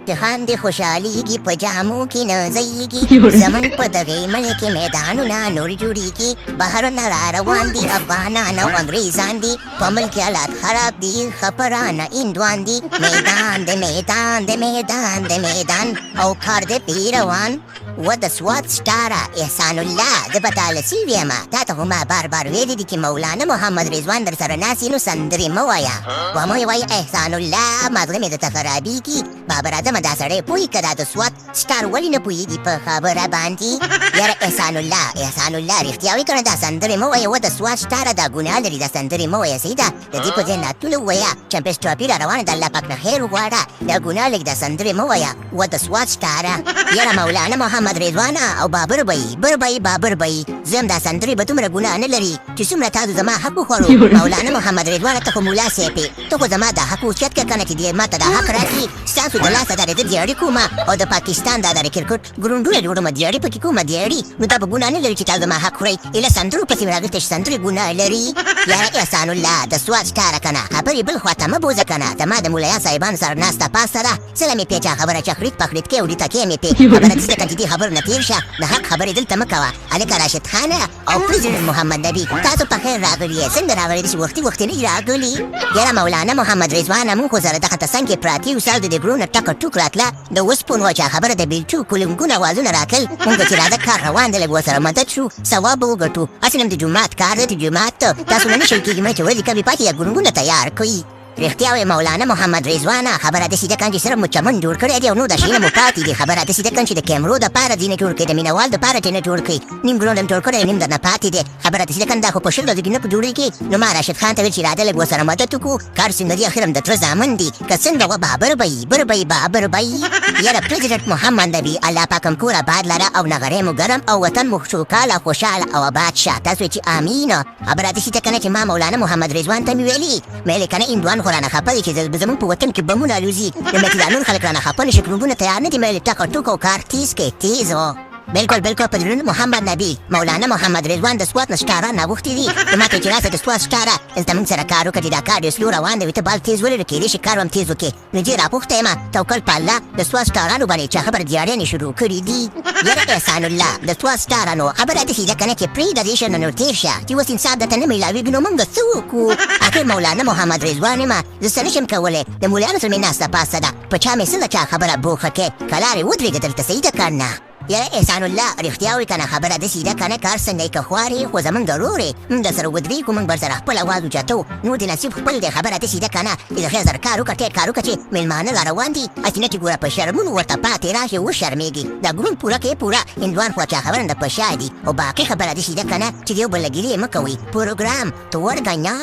چې خاندې خوشحالېږي په جامو کې نه ځایږي زمونږ په دغې ملک کې میدانونه نور جوړېږي بهرونه را روان دي افغانان او انګریزان دي په ملک حالات خراب دي خپرانه هندوان دي میدان د میدان د میدان د میدان او کار د پیروان و د سوات سټاره احسان الله د بطالسي ویمه تا ته خو ما بار بار ویلي دي چې مولانا محمد رضوان در سره ناست نو سندرې مه وایه ومه یې وایه احسان الله مغزه مې درته خرابېږي بابا راځمه دا سړی پوهېږي که دا د سوات سټار ولې نه پوهېږي په خبره باندې یاره احسان الله رښتیا وایي که نه دا سندرې مه وایه و د سوات سټاره دا ګناه لري دا سندرې مه وایه صحیح ده د دې په ځای نعتونه ووایه چمپس ټاپي را روانه د الله پاک نه خیر وغواړه دا ګناه لري دا سندرې مه وایه و د سوات سټاره یاره مولانا محمد رضوانه او بابر بابر بی زه هم دا سندرې به دومره ګناه نه لري چې څومره تاسو زما حق وخوړو مولانا محمد رضوانه ته خو ملا صاحب ته خو زما دا حق اوچت که که نه چې دې ما ته دا حق راکړي ستاسو د لاسه دا د دیاړي کومه او د پاکستان دا د کرکټ ګروندونه جوړومه دیاړي پکې کومه دیاړي نو دا به ګناه نه لري چې تاسو زما حق خورئ ایله سندرو پسې مې راغلته چې سندرې ګناه لري یاره احسان الله د سوات سټاره که نه خبرې بل خواته مه بوځه که نه زما د مولیا صاحبانو سره ناسته پاسته ده سله مې پیچه خبره چخریت پخریت کې وړي تکې مې پې خبره داسې ده که چې دې خبرو نه تېر شه د حق خبرې دلته مه کوه هلکه راشد خانه او پرزیدنټ محمد نبي تاسو په خیر راغلي یې څنګه راغلي داسې وختي نه راغلي یاره مولانا محمد رضوانه مونږ خو سره دغلته څنګ کې پراته یو سال د دې ګرونه ټکه ټوک راتله د اوسپنو چا خبره د بیلچو کولنګونه اوازونه راتلل مونږ چې راځه کار روان دی لږ ورسره مدد شو ثواب به وګټو هسې هم د جومات کار دی د جومات تاسو نه نشئ کېږي مه چې ورځې کمې پاتې یا ګرونګونه تیار کړئ رښتیا وایي مولانا محمد رضوانه خبره داسې ده کن چې صرف مو چمن جوړ کړی دی او نور دا شیونه مو پاتې دي خبره داسې ده کن چې د کیمرو دپاره دې نه جوړ کړي د مینهوال دپاره دې نه جوړ کړي نیم ګروند هم جوړ کړی نیم درنه پاتې دی خبره داسې ده کن دا خو په شل ورځو کې نه په جوړېږي نو ما راشد خان ته ویل چې راځه لږ ورسره مدد وکړو کار څنګه دي اخر هم د تره زامن دي که څنګه وه بابر به یې یاره پرزیدنټ محمد نبي الله پاک هم کور آباد لره او نغری مو ګرم او وطن مو سوکاله خوشحاله او آباد شه تاسو چې امین خبره داسې ده که نه چې ما مولانا محمد رضوان ته مې ویلي مې ویلې که نه هندوان خو رانه خفه دي چې زمونږ په وطن کې بمونه الوزي د میتیدانون خلک رانه خفه نشي کروندونه تیار نه دي مې ویلې ټکه ټوک او کار تیز کې تیز و بالکل پرزیدنټ محمد نبي مولانا محمد رضوان د سوات نه سټاره ناغوښتي دي نو ما ته چې راسه د سوات سټاره دلته موږ سره کار وکړه چې دا کار ډېر سلو روان دی ته بال تیز ولرې کېدای شي کار هم تیز وکړې نو دې راپوښته یم توکل په الله د سوات سټارانو باندې چا خبر دیاړیانې شروع کړي دي یاره احسان الله د سوات سټارانو خبره داسې ده که نه چې پرېږده دې شی نه نو تېر شه چې اوس انصاف درته نه میلاوېږي نو موږ څه وکړو اخر مولانا محمد رضوان یم زه څه نشم کولی د مولایانو سره مې ناسته پاسته ده په چا مې څه د چا خبره بوخه کې که لارې ودرېږه دلته صحیح ده که نه یاره احسان الله رښتیا وایي که نه خبره داسې ده که نه کار څنګه یې که خوارې خو زمونږ ضرور یې موږ درسره ودرېږو موږ به سره خپل اواز اوچتو نور د نصیب خپل دی خبره داسې ده که نه چې د خیر زر کار وکړه ټیټ کار وکړه چې مېلمانه را روان دي هسې نه چې ګوره په شرمونو ورته پاتې راشي وشرمېږي دا ګرون پوره کې پوره هندوان خو چا خبره نه په شا دي او باقي خبره داسې ده که نه چې د یو بل له ګیلې مه کوئ پروګرام تو ورګنه